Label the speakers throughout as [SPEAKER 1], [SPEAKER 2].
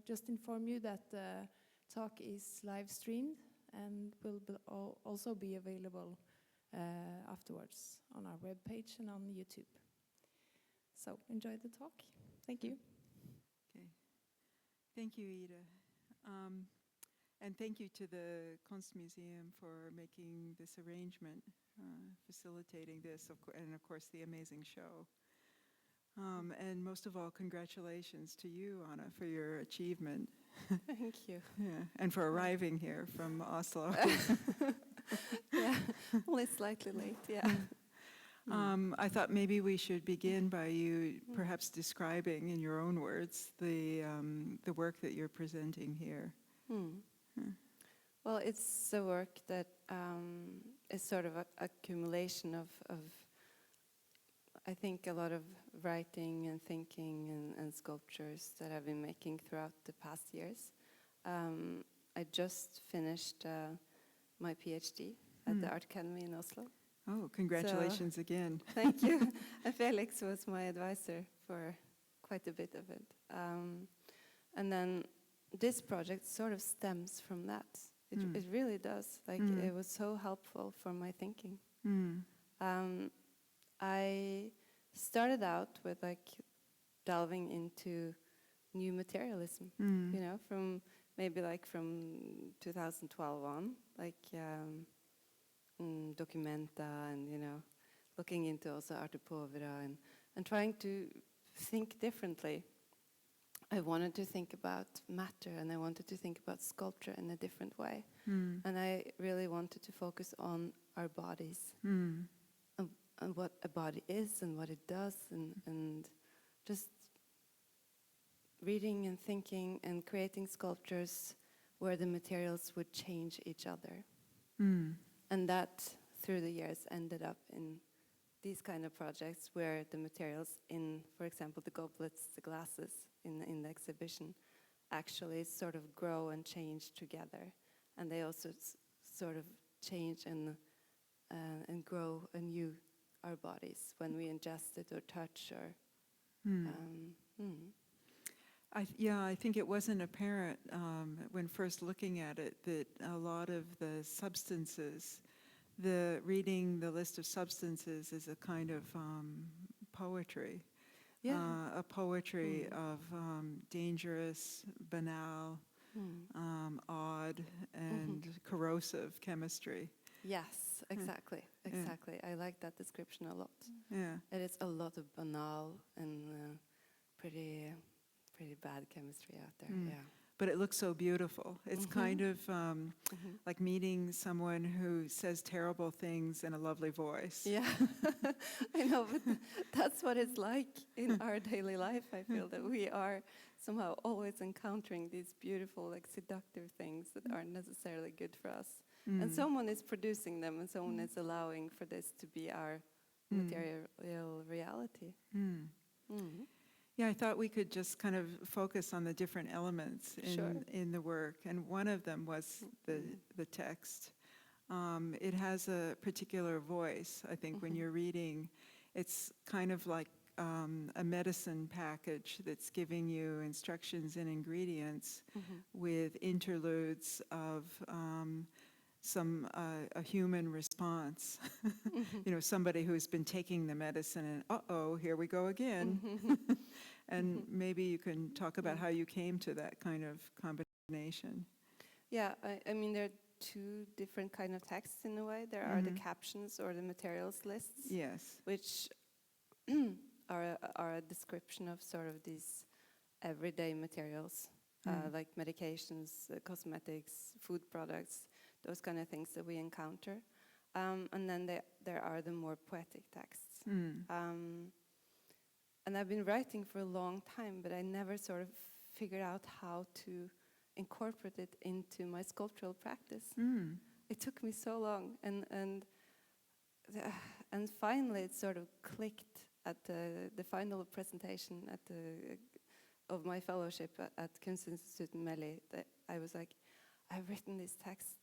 [SPEAKER 1] just inform you that the talk is live streamed and will also be available afterwards on our webpage and on YouTube. So enjoy the talk. Thank you.
[SPEAKER 2] Okay. Thank you, Ida. And thank you to the Kunstmuseum for making this arrangement, facilitating this, and of course the amazing show. And most of all, congratulations to you, Anna, for your achievement.
[SPEAKER 1] Thank you.
[SPEAKER 2] Yeah, and for arriving here from Oslo.
[SPEAKER 1] Yeah, only slightly late, yeah.
[SPEAKER 2] I thought maybe we should begin by you perhaps describing in your own words the work that you're presenting here.
[SPEAKER 3] Well, it's a work that is sort of an accumulation of I think a lot of writing and thinking and sculptures that I've been making throughout the past years. I just finished my PhD at the Art Academy in Oslo.
[SPEAKER 2] Oh, congratulations again.
[SPEAKER 3] Thank you. And Felix was my advisor for quite a bit of it. And then this project sort of stems from that. It really does. Like, it was so helpful for my thinking. I started out with like delving into new materialism, you know, from maybe like from 2012 on, like Documenta, and, you know, looking into also Arte Povera and trying to think differently. I wanted to think about matter, and I wanted to think about sculpture in a different way. And I really wanted to focus on our bodies and what a body is and what it does, and just reading and thinking and creating sculptures where the materials would change each other. And that, through the years, ended up in these kind of projects where the materials in, for example, the goblets, the glasses in the exhibition, actually sort of grow and change together. And they also sort of change and grow anew our bodies when we ingest it or touch or...
[SPEAKER 2] I think it wasn't apparent when first looking at it that a lot of the substances, reading the list of substances is a kind of poetry. A poetry of dangerous, banal, odd, and corrosive chemistry.
[SPEAKER 3] Yes, exactly. I like that description a lot.
[SPEAKER 2] Yeah.
[SPEAKER 3] It is a lot of banal and pretty bad chemistry out there. Yeah.
[SPEAKER 2] But it looks so beautiful. It's kind of like meeting someone who says terrible things in a lovely voice.
[SPEAKER 3] Yeah, I know, but that's what it's like in our daily life. I feel that we are somehow always encountering these beautiful, like, seductive things that aren't necessarily good for us. And someone is producing them, and someone is allowing for this to be our material reality.
[SPEAKER 2] Yeah, I thought we could just kind of focus on the different elements in the work, and one of them was the text. It has a particular voice, I think, when you're reading. It's kind of like a medicine package that's giving you instructions and ingredients with interludes of a human response. You know, somebody who's been taking the medicine and, uh-oh, here we go again. And maybe you can talk about how you came to that kind of combination.
[SPEAKER 3] Yeah, I mean, there are two different kind of texts in a way. There are the captions or the materials lists.
[SPEAKER 2] Yes.
[SPEAKER 3] Which are a description of sort of these everyday materials, like medications, cosmetics, food products, those kind of things that we encounter. And then there are the more poetic texts. And I've been writing for a long time, but I never sort of figured out how to incorporate it into my sculptural practice. It took me so long, and finally it sort of clicked at the final presentation of my fellowship at Kunstinstituttet Melli. That I was like, I've written these texts.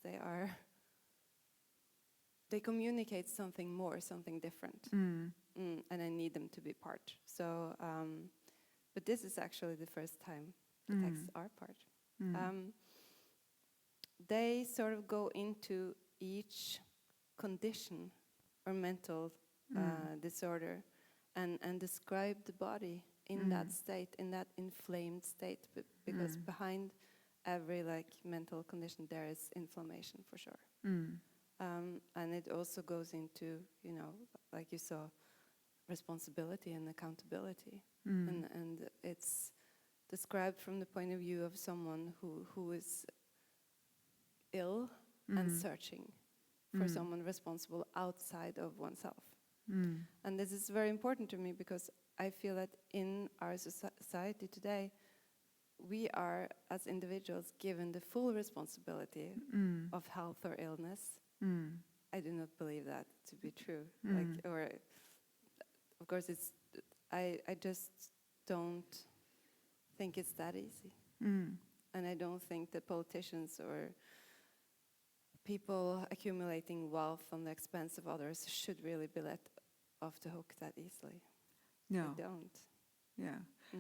[SPEAKER 3] They communicate something more, something different, and I need them to be part. So, but this is actually the first time the texts are part. They sort of go into each condition or mental disorder and describe the body in that state, in that inflamed state, because behind every like mental condition there is inflammation for sure. And it also goes into, you know, like you saw, responsibility and accountability. And it's described from the point of view of someone who is ill and searching for someone responsible outside of oneself. And this is very important to me because I feel that in our society today, we are, as individuals, given the full responsibility of health or illness. I do not believe that to be true. Like, or, of course, it's. I just don't think it's that easy, and I don't think that politicians or people accumulating wealth on the expense of others should really be let off the hook that easily.
[SPEAKER 2] No.
[SPEAKER 3] They don't.
[SPEAKER 2] Yeah.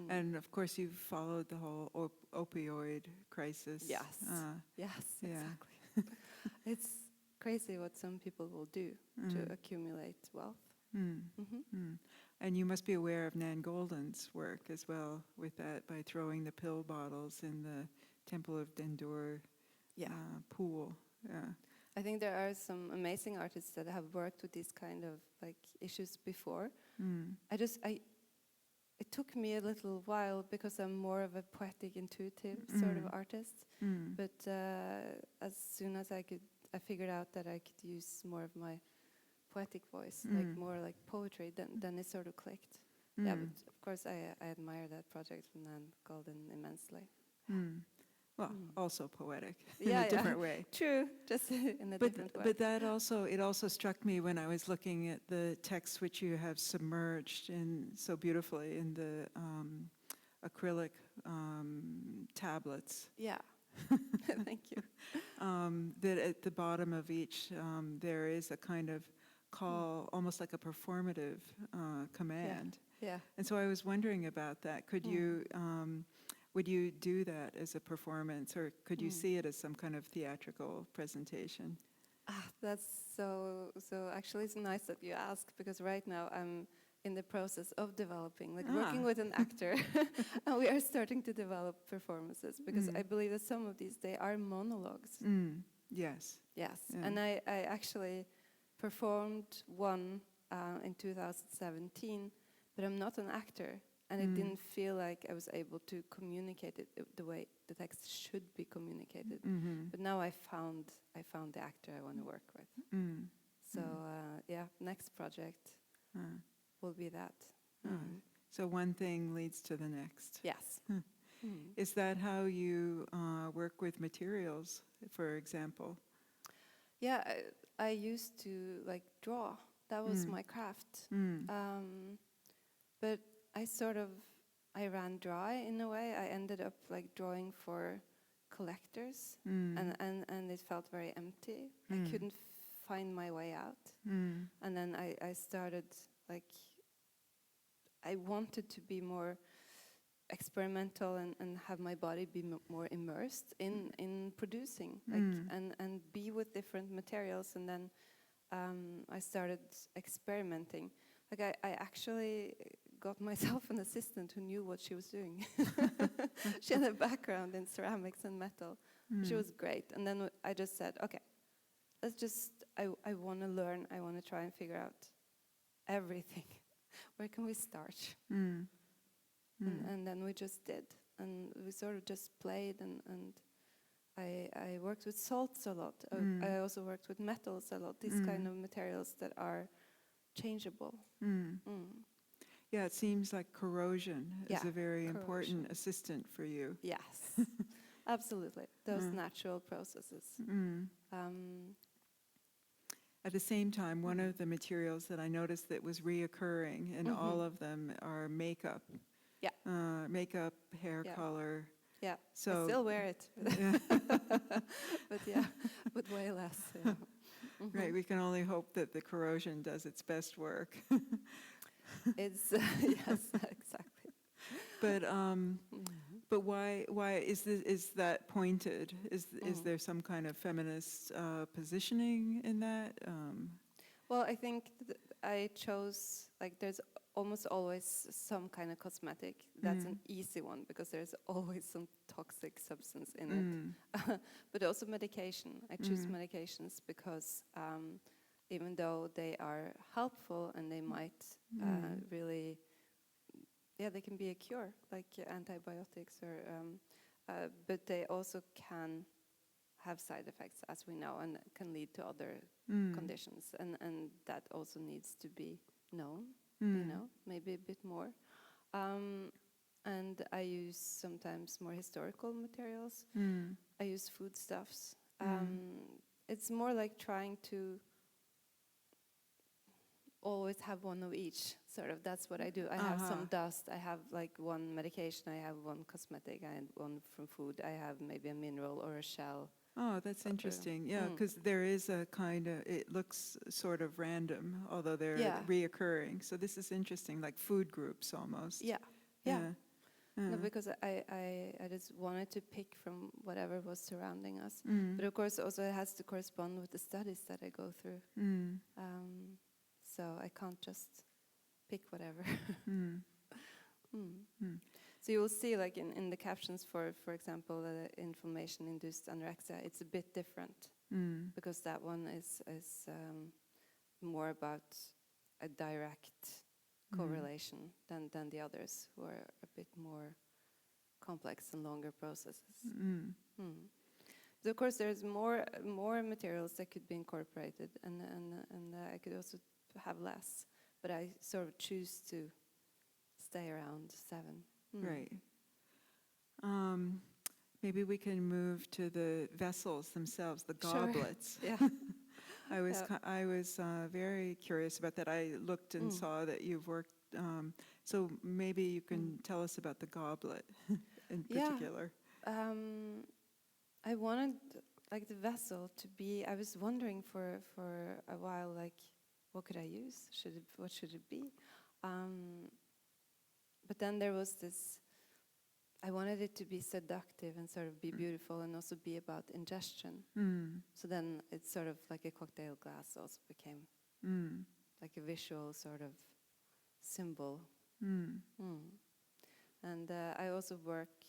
[SPEAKER 2] And of course, you've followed the whole opioid crisis.
[SPEAKER 3] Yes. Yes, exactly. It's crazy what some people will do to accumulate wealth.
[SPEAKER 2] And you must be aware of Nan Golden's work as well with that, by throwing the pill bottles in the Temple of Dendur pool. Yeah.
[SPEAKER 3] I think there are some amazing artists that have worked with these kind of like issues before. It took me a little while because I'm more of a poetic, intuitive sort of artist. But as soon as I figured out that I could use more of my poetic voice, like more like poetry, then it sort of clicked. Yeah, but of course I admire that project from Nan Golden immensely.
[SPEAKER 2] Well, also poetic in a different way.
[SPEAKER 3] True, just in a different way.
[SPEAKER 2] But that it also struck me when I was looking at the text which you have submerged in so beautifully in the acrylic tablets.
[SPEAKER 3] Yeah, thank you.
[SPEAKER 2] That at the bottom of each there is a kind of call, almost like a performative command.
[SPEAKER 3] Yeah.
[SPEAKER 2] And so I was wondering about that. Could you... would you do that as a performance, or could you see it as some kind of theatrical presentation?
[SPEAKER 3] That's so actually it's nice that you ask, because right now I'm in the process of developing, like working with an actor, and we are starting to develop performances, because I believe that some of these, they are monologues.
[SPEAKER 2] Yes.
[SPEAKER 3] Yes,
[SPEAKER 2] Yeah.
[SPEAKER 3] and I actually performed one in 2017, but I'm not an actor. And it didn't feel like I was able to communicate it the way the text should be communicated. But now I found the actor I want to work with. So next project will be that.
[SPEAKER 2] So one thing leads to the next.
[SPEAKER 3] Yes.
[SPEAKER 2] Is that how you work with materials, for example?
[SPEAKER 3] Yeah, I used to like draw. That was my craft. But I ran dry in a way. I ended up like drawing for collectors, and it felt very empty. I couldn't find my way out. And then I started like, I wanted to be more experimental and have my body be more immersed in producing, like, and be with different materials. And then I started experimenting. Like I actually got myself an assistant who knew what she was doing. She had a background in ceramics and metal. She was great. And then I just said, okay, I want to learn. I want to try and figure out everything. Where can we start? And then we just did. And we sort of just played, and I worked with salts a lot. I also worked with metals a lot, these kind of materials that are changeable.
[SPEAKER 2] Yeah, it seems like corrosion is a very important assistant for you.
[SPEAKER 3] Yes, absolutely. Those natural processes.
[SPEAKER 2] At the same time, one of the materials that I noticed that was reoccurring in all of them are makeup.
[SPEAKER 3] Yeah.
[SPEAKER 2] Makeup, hair color.
[SPEAKER 3] Yeah,
[SPEAKER 2] So
[SPEAKER 3] I still wear it. But way less. Yeah.
[SPEAKER 2] Right, we can only hope that the corrosion does its best work.
[SPEAKER 3] It's yes, exactly.
[SPEAKER 2] But But why is that pointed? Is there some kind of feminist positioning in that?
[SPEAKER 3] Well, I think I chose, like, there's almost always some kind of cosmetic. That's an easy one because there's always some toxic substance in it. But also medication. I choose medications because even though they are helpful and they might really, they can be a cure, like antibiotics, or but they also can have side effects, as we know, and can lead to other conditions, and that also needs to be known, maybe a bit more. And I use sometimes more historical materials. I use foodstuffs. It's more like trying to always have one of each, sort of. That's what I do. I have some dust, I have like one medication, I have one cosmetic, I have one from food, I have maybe a mineral or a shell.
[SPEAKER 2] Oh, that's interesting. Yeah, because there is a kind of, it looks sort of random, although they're reoccurring. So this is interesting, like food groups almost. No, because I just wanted to pick from whatever was surrounding us. But of course also it has to correspond with the studies that I go through. So I can't just pick whatever. So you will see, like in the captions, for example, information-induced anorexia, it's a bit different because that one is more about a direct correlation than the others, who are a bit more complex and longer processes. But of course, there's more materials that could be incorporated, and I could also have less, but I sort of choose to stay around 7. Right. Maybe we can move to the vessels themselves, the goblets.
[SPEAKER 3] Sure.
[SPEAKER 2] I was very curious about that. I looked and saw that you've worked. So maybe you can tell us about the goblet in particular.
[SPEAKER 3] I wanted, like, the vessel to be. I was wondering for a while, like, what could I use? What should it be? But then there was this. I wanted it to be seductive and sort of be beautiful, and also be about ingestion. So then it's sort of like a cocktail glass also became like a visual sort of symbol. And I also work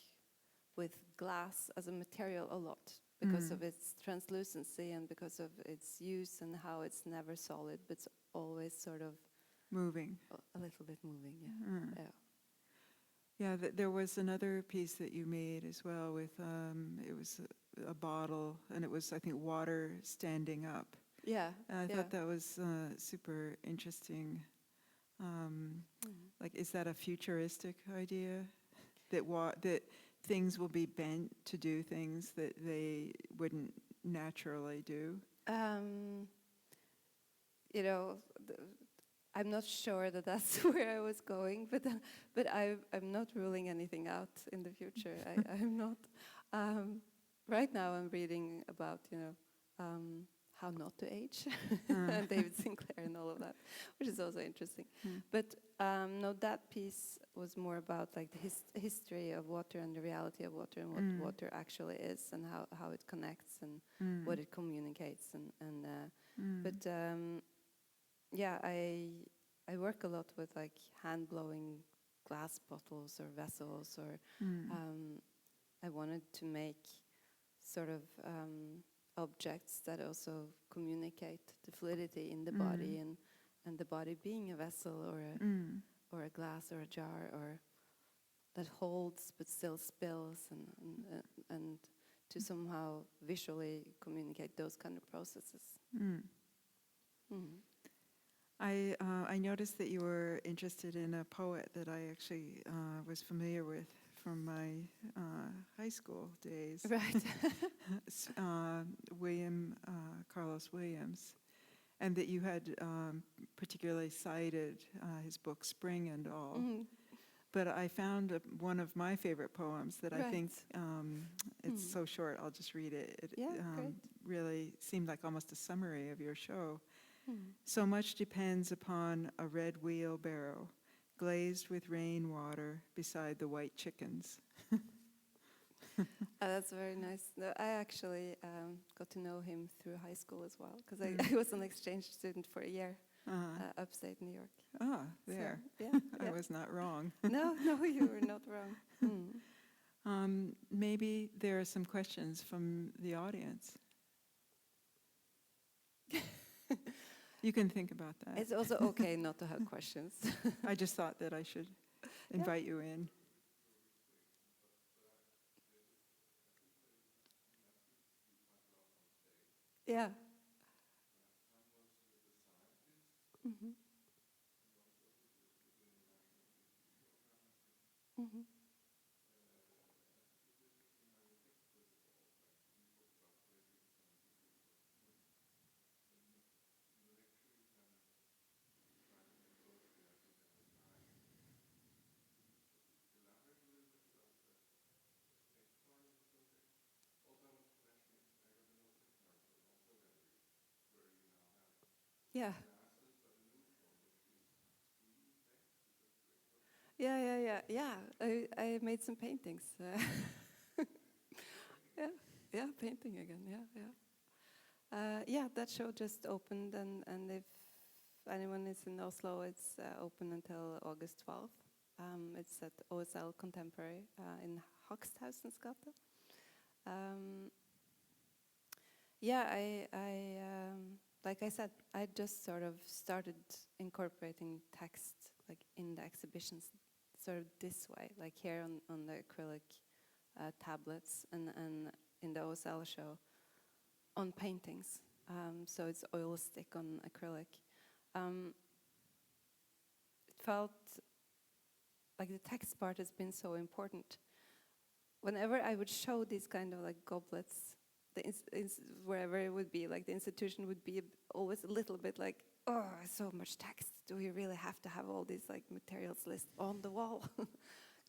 [SPEAKER 3] with glass as a material a lot because of its translucency and because of its use and how it's never solid, but it's always sort of
[SPEAKER 2] moving.
[SPEAKER 3] A little bit moving,
[SPEAKER 2] Yeah, there was another piece that you made as well with, it was a bottle, and it was, I think, water standing up.
[SPEAKER 3] Yeah.
[SPEAKER 2] And I thought that was super interesting. Like, is that a futuristic idea? That things will be bent to do things that they wouldn't naturally do?
[SPEAKER 3] I'm not sure that that's where I was going, but I'm not ruling anything out in the future. I'm not. Right now, I'm reading about how not to age, and David Sinclair and all of that, which is also interesting. But no, that piece was more about, like, the history of water and the reality of water and what water actually is and how it connects and what it communicates but. I work a lot with, like, hand blowing glass bottles or vessels, or I wanted to make sort of objects that also communicate the fluidity in the body and the body being a vessel or a glass or a jar, or that holds but still spills, and to somehow visually communicate those kind of processes.
[SPEAKER 2] I noticed that you were interested in a poet that I actually was familiar with from my high school days.
[SPEAKER 3] Right.
[SPEAKER 2] Carlos Williams, and that you had particularly cited his book Spring and All. But I found one of my favorite poems that I think, it's so short, I'll just read it. It
[SPEAKER 3] great.
[SPEAKER 2] really seemed like almost a summary of your show. So much depends upon a red wheelbarrow glazed with rainwater beside the white chickens.
[SPEAKER 3] That's very nice. No, I actually got to know him through high school as well, because I was an exchange student for a year upstate New York.
[SPEAKER 2] Ah, there.
[SPEAKER 3] So, yeah,
[SPEAKER 2] I was not wrong.
[SPEAKER 3] No, you were not wrong.
[SPEAKER 2] Maybe there are some questions from the audience. You can think about that.
[SPEAKER 3] It's also okay not to have questions.
[SPEAKER 2] I just thought that I should invite you in.
[SPEAKER 3] Yeah. Mm-hmm. Mm-hmm. Yeah. Yeah. I made some paintings. Yeah, painting again. Yeah, that show just opened, and if anyone is in Oslo, it's open until August 12th. It's at OSL Contemporary in Haksthausens gate. Yeah, I like I said, I just sort of started incorporating text like in the exhibitions, sort of this way, like here on the acrylic tablets, and in the OSL show on paintings. So it's oil stick on acrylic. It felt like the text part has been so important. Whenever I would show these kind of like goblets, wherever it would be, like the institution would be always a little bit like, oh, so much text. Do we really have to have all these like materials list on the wall?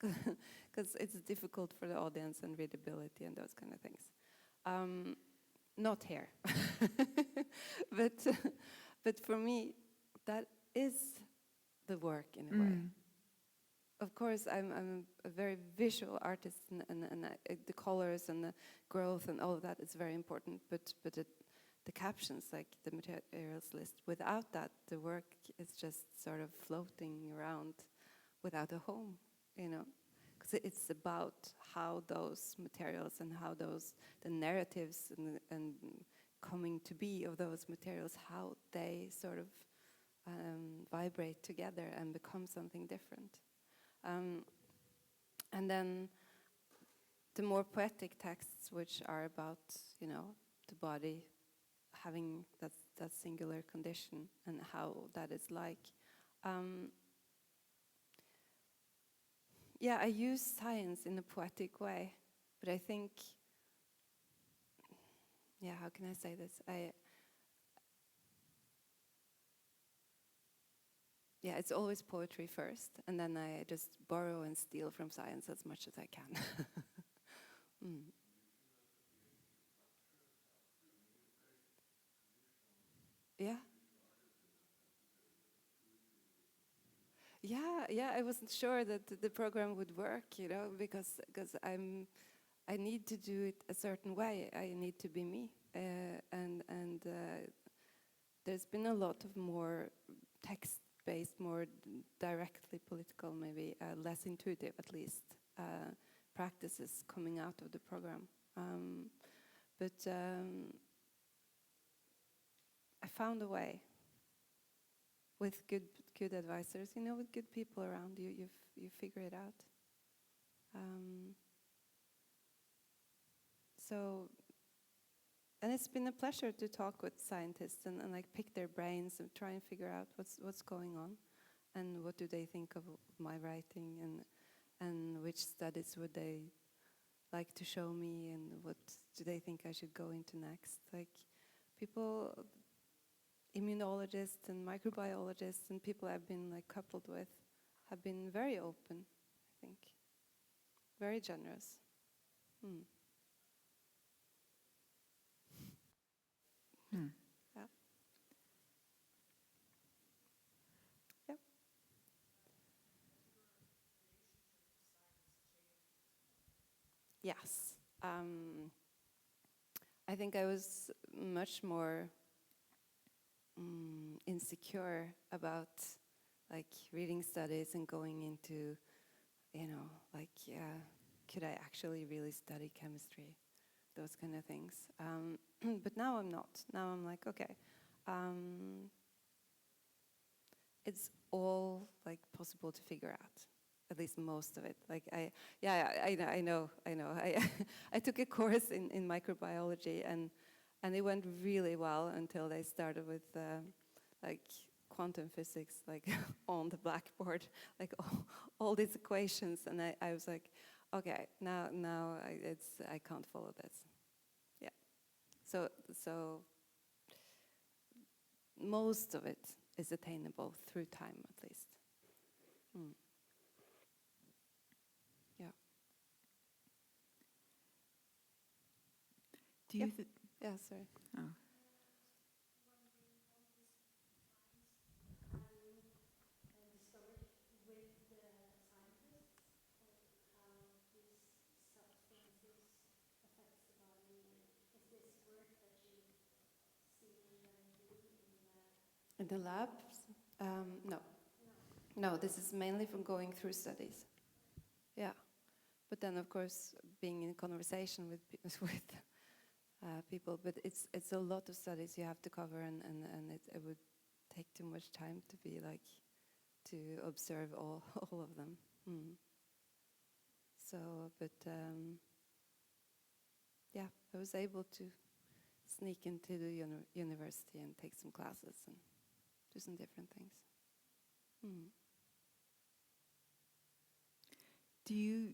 [SPEAKER 3] Because it's difficult for the audience and readability and those kind of things. Not here, but for me, that is the work in a way. Of course, I'm a very visual artist, and the colors and the growth and all of that is very important. But the captions, like the materials list, without that, the work is just sort of floating around without a home, you know. Because it's about how those materials and how the narratives and coming to be of those materials, how they sort of vibrate together and become something different. And then the more poetic texts, which are about, you know, the body having that singular condition and how that is like. Yeah, I use science in a poetic way, but I think, yeah, how can I say this? Yeah, it's always poetry first, and then I just borrow and steal from science as much as I can. Yeah. Yeah, I wasn't sure that the program would work, you know, because I need to do it a certain way. I need to be me, and there's been a lot of more text-based, more directly political, maybe less intuitive, at least, practices coming out of the program. But I found a way. With good advisors, you know, with good people around you, you figure it out. So, and it's been a pleasure to talk with scientists and like pick their brains and try and figure out what's going on, and what do they think of my writing, and which studies would they like to show me, and what do they think I should go into next. Like people. Immunologists and microbiologists and people I've been like coupled with have been very open, I think, very generous. Yeah. Yep. Yes. I think I was much more insecure about like reading studies and going into, like, could I actually really study chemistry? Those kind of things. But now I'm not. Now I'm like, okay, it's all like possible to figure out. At least most of it. Like I know. I took a course in microbiology and it went really well until they started with like quantum physics, like on the blackboard, like all these equations, and I was like, okay, now I can't follow this. Yeah. So most of it is attainable through time, at least. Yeah.
[SPEAKER 2] Do you?
[SPEAKER 3] Yep. Yeah. Sorry.
[SPEAKER 2] Oh.
[SPEAKER 3] In the labs? No. No, this is mainly from going through studies. Yeah. But then, of course, being in conversation with people. But it's a lot of studies you have to cover, and it would take too much time to be like, to observe all of them. So, but yeah, I was able to sneak into the university and take some classes and do some different things.
[SPEAKER 2] Do you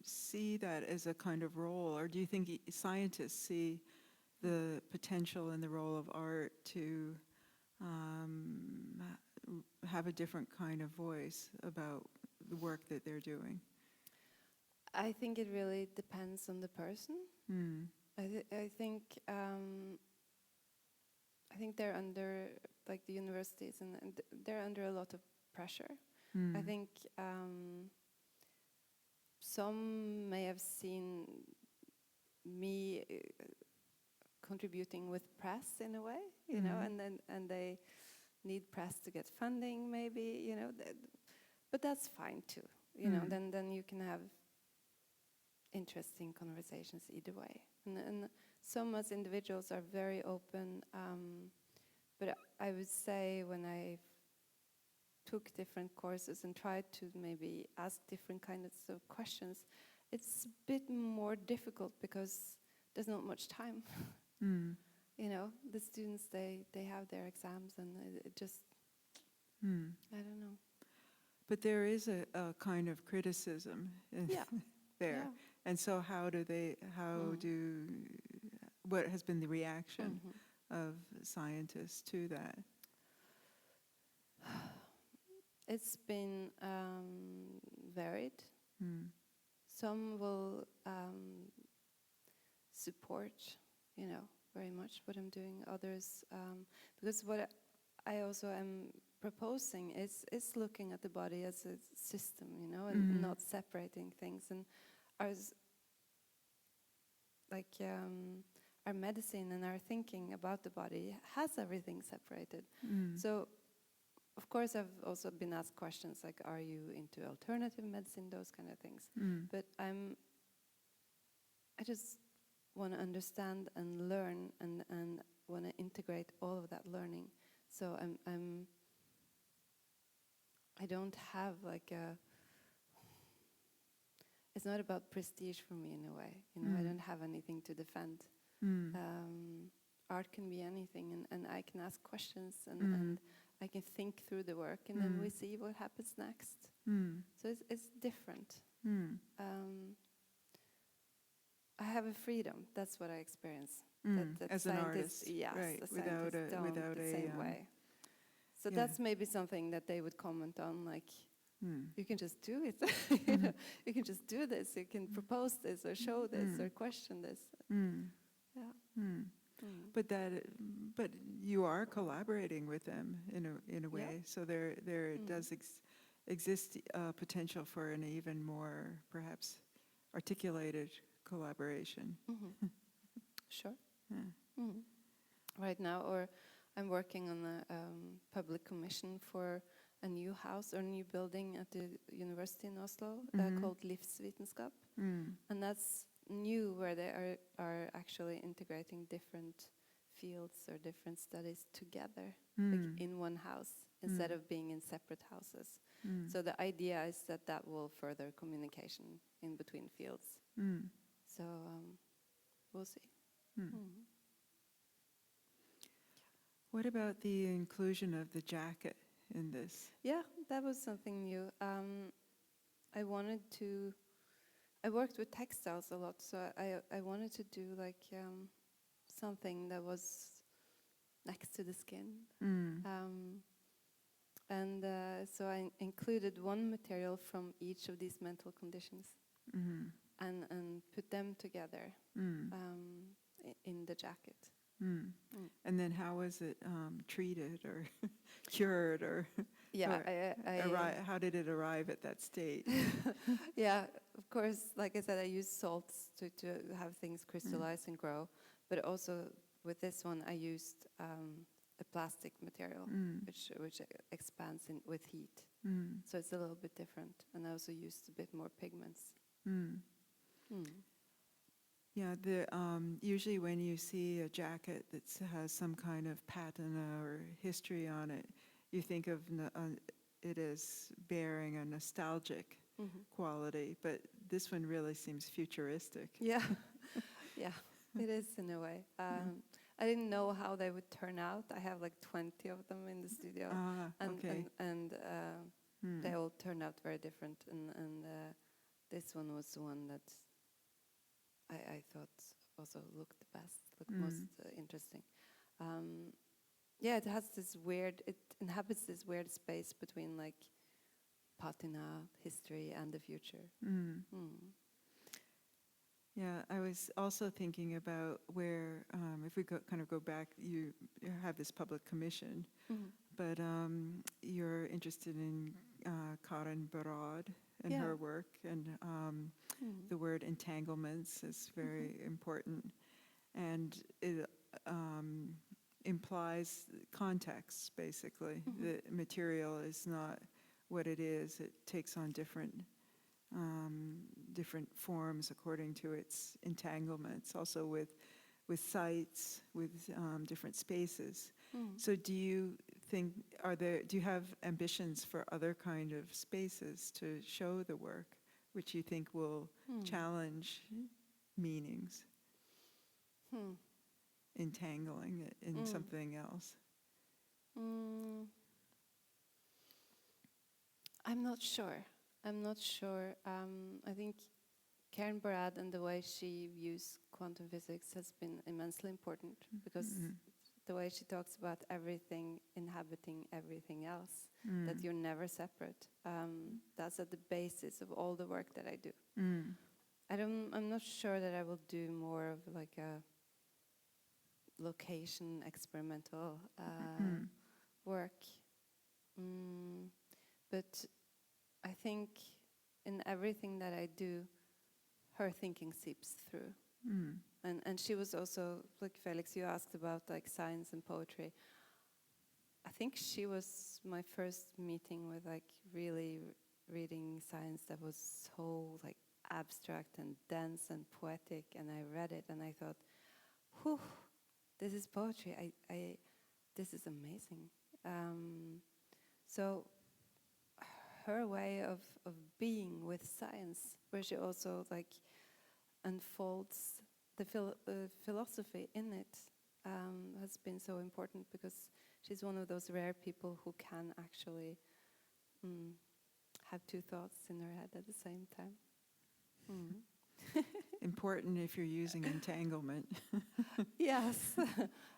[SPEAKER 2] see that as a kind of role, or do you think scientists see the potential and the role of art to have a different kind of voice about the work that they're doing?
[SPEAKER 3] I think it really depends on the person. I think they're under, like the universities, and they're under a lot of pressure. I think some may have seen me contributing with press in a way, you know, and they need press to get funding, maybe, you know, but that's fine too, you know. Then you can have interesting conversations either way, and some as individuals are very open, but I would say when I took different courses and tried to maybe ask different kinds of questions, it's a bit more difficult because there's not much time. You know, the students, they have their exams, and it just, I don't know.
[SPEAKER 2] But there is a kind of criticism there.
[SPEAKER 3] Yeah.
[SPEAKER 2] And so what has been the reaction of scientists to that?
[SPEAKER 3] It's been varied. Some will support, you know, very much what I'm doing. Others, because what I also am proposing is looking at the body as a system, you know, and not separating things. And our medicine and our thinking about the body has everything separated. So, of course, I've also been asked questions like, are you into alternative medicine, those kind of things. But I just want to understand and learn, and want to integrate all of that learning. So I don't have like it's not about prestige for me in a way, you know. I don't have anything to defend. Art can be anything, and I can ask questions, and I can think through the work, and then we see what happens next. So it's different. I have a freedom. That's what I experience. That
[SPEAKER 2] As an artist,
[SPEAKER 3] yes,
[SPEAKER 2] right?
[SPEAKER 3] the scientists don't the same way. So that's maybe something that they would comment on, like, you can just do it. You know, you can just do this. You can propose this, or show this, or question this. Yeah.
[SPEAKER 2] But you are collaborating with them in a way.
[SPEAKER 3] Yeah.
[SPEAKER 2] So there does exist potential for an even more perhaps articulated collaboration.
[SPEAKER 3] Sure.
[SPEAKER 2] Yeah.
[SPEAKER 3] Right now, or I'm working on a public commission for a new house or new building at the university in Oslo called Livsvitenskap. And that's new, where they are actually integrating different fields or different studies together like in one house instead of being in separate houses. So the idea is that that will further communication in between fields. So we'll see.
[SPEAKER 2] What about the inclusion of the jacket in this?
[SPEAKER 3] Yeah, that was something new. I worked with textiles a lot, so I wanted to do like something that was next to the skin. So I included one material from each of these mental conditions and put them together in the jacket.
[SPEAKER 2] And then how was it treated or cured or,
[SPEAKER 3] Yeah,
[SPEAKER 2] how did it arrive at that state?
[SPEAKER 3] Yeah, of course, like I said, I use salts to have things crystallize and grow, but also with this one I used a plastic material which expands with heat. So it's a little bit different, and I also used a bit more pigments.
[SPEAKER 2] Yeah, usually when you see a jacket that has some kind of patina or history on it, you think of it as bearing a nostalgic quality, but this one really seems futuristic.
[SPEAKER 3] Yeah, yeah, it is in a way. I didn't know how they would turn out. I have like 20 of them in the studio, and they all turned out very different. And this one was the one that I thought also looked the best, looked most interesting. Yeah, it inhabits this weird space between like patina, history, and the future.
[SPEAKER 2] Yeah, I was also thinking about where, if we kind of go back, you have this public commission, but you're interested in Karin Barad and her work, and the word entanglements is very important, and it implies context, basically. The material is not what it is. It takes on different forms according to its entanglements, also with sites, with different spaces. So do you think, do you have ambitions for other kind of spaces to show the work, which you think will challenge meanings, entangling it in something else?
[SPEAKER 3] I'm not sure. I think Karen Barad and the way she views quantum physics has been immensely important, because the way she talks about everything inhabiting everything else, that you're never separate, that's at the basis of all the work that I do. I'm not sure that I will do more of like a location experimental work, but I think in everything that I do, her thinking seeps through. And she was also, like Felix, you asked about like science and poetry. I think she was my first meeting with like really reading science that was so like abstract and dense and poetic, and I read it and I thought, whew, this is poetry. This is amazing. So her way of being with science, where she also like unfolds the philosophy in it, has been so important, because she's one of those rare people who can actually have two thoughts in her head at the same time.
[SPEAKER 2] Important if you're using entanglement.
[SPEAKER 3] Yes,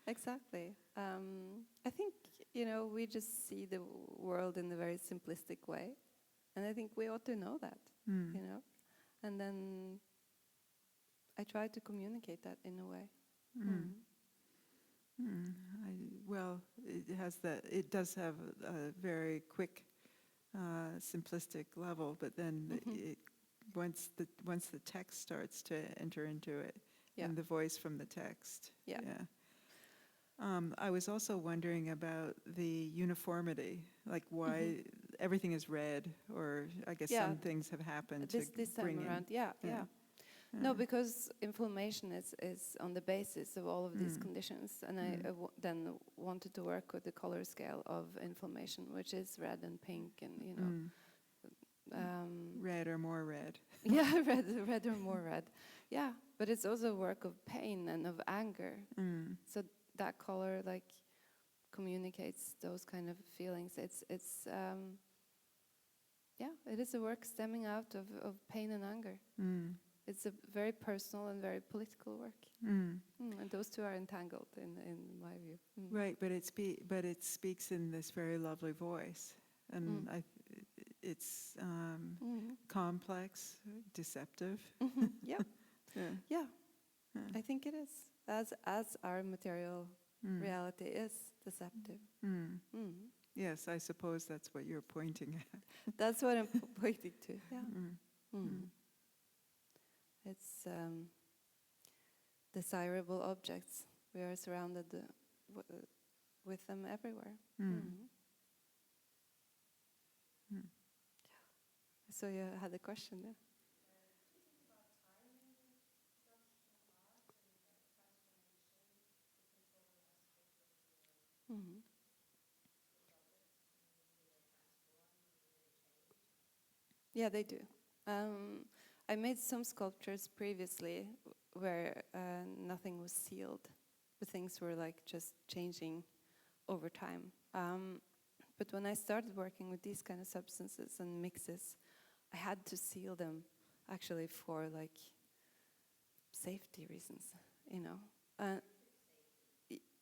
[SPEAKER 3] exactly. I think, we just see the world in a very simplistic way, and I think we ought to know that, and then I try to communicate that in a way.
[SPEAKER 2] Well, it does have a very quick, simplistic level, but then it once the text starts to enter into it,
[SPEAKER 3] Yeah.
[SPEAKER 2] and the voice from the text.
[SPEAKER 3] Yeah.
[SPEAKER 2] I was also wondering about the uniformity, like why everything is red, or I guess
[SPEAKER 3] Yeah.
[SPEAKER 2] some things have happened
[SPEAKER 3] This
[SPEAKER 2] to
[SPEAKER 3] time
[SPEAKER 2] bring
[SPEAKER 3] around,
[SPEAKER 2] in.
[SPEAKER 3] yeah.
[SPEAKER 2] Yeah.
[SPEAKER 3] No, because inflammation is on the basis of all of these conditions, and I then wanted to work with the color scale of inflammation, which is red and pink, and you know,
[SPEAKER 2] Red or more red.
[SPEAKER 3] yeah, red or more red, yeah. But it's also a work of pain and of anger. So that color like communicates those kind of feelings. It's yeah, it is a work stemming out of pain and anger. It's a very personal and very political work, and those two are entangled in my view.
[SPEAKER 2] Right, but it speaks in this very lovely voice, and it's complex, deceptive.
[SPEAKER 3] Yeah. Yeah, I think it is, as our material reality is deceptive.
[SPEAKER 2] Yes, I suppose that's what you're pointing at.
[SPEAKER 3] That's what I'm pointing to. Yeah. It's desirable objects. We are surrounded with them everywhere. So you had a question there. Yeah, they do. I made some sculptures previously where nothing was sealed, but things were like just changing over time. But when I started working with these kind of substances and mixes, I had to seal them actually for like safety reasons, you know.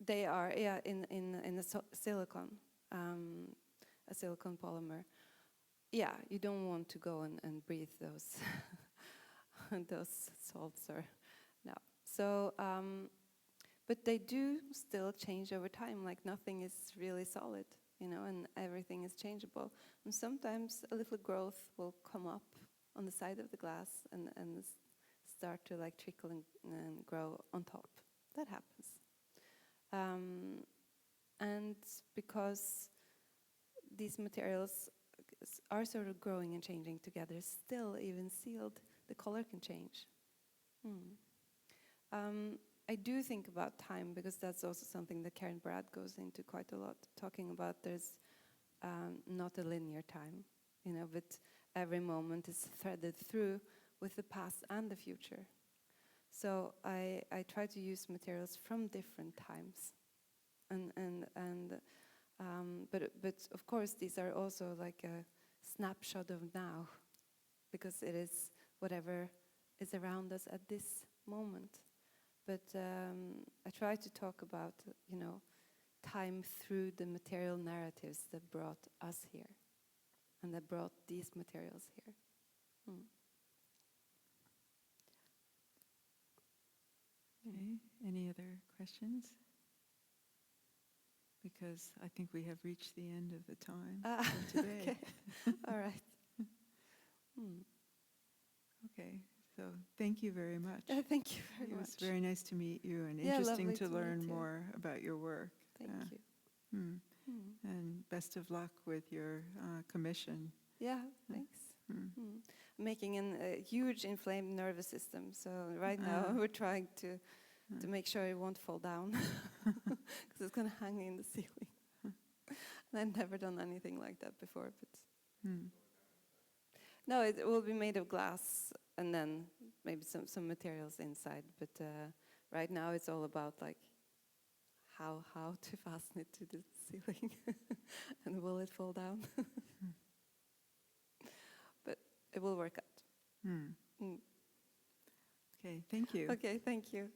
[SPEAKER 3] They are, yeah, in a silicone, a silicone polymer. Yeah, you don't want to go and breathe those those salts or no. So, but they do still change over time. Like nothing is really solid, you know, and everything is changeable. And sometimes a little growth will come up on the side of the glass and start to like trickle and grow on top. That happens. And because these materials are sort of growing and changing together, still even sealed, the color can change. I do think about time because that's also something that Karen Brad goes into quite a lot, talking about there's not a linear time, you know, but every moment is threaded through with the past and the future. So I try to use materials from different times, but of course these are also like a snapshot of now, because it is whatever is around us at this moment. But I try to talk about, you know, time through the material narratives that brought us here and that brought these materials here.
[SPEAKER 2] Okay, any other questions? Because I think we have reached the end of the time for today.
[SPEAKER 3] Okay. All right.
[SPEAKER 2] Okay, so thank you very much.
[SPEAKER 3] Thank you very
[SPEAKER 2] It
[SPEAKER 3] much.
[SPEAKER 2] was very nice to meet you and
[SPEAKER 3] Yeah,
[SPEAKER 2] interesting
[SPEAKER 3] lovely
[SPEAKER 2] to
[SPEAKER 3] to meet
[SPEAKER 2] learn
[SPEAKER 3] you.
[SPEAKER 2] more about your work.
[SPEAKER 3] Thank you.
[SPEAKER 2] And best of luck with your commission.
[SPEAKER 3] Yeah, thanks. I'm making a huge inflamed nervous system, so right now we're trying to make sure it won't fall down, because it's going to hang in the ceiling. And I've never done anything like that before, but no, it will be made of glass and then maybe some materials inside. But right now it's all about like how to fasten it to the ceiling, and will it fall down? But it will work out.
[SPEAKER 2] Okay, thank you.
[SPEAKER 3] Okay, thank you.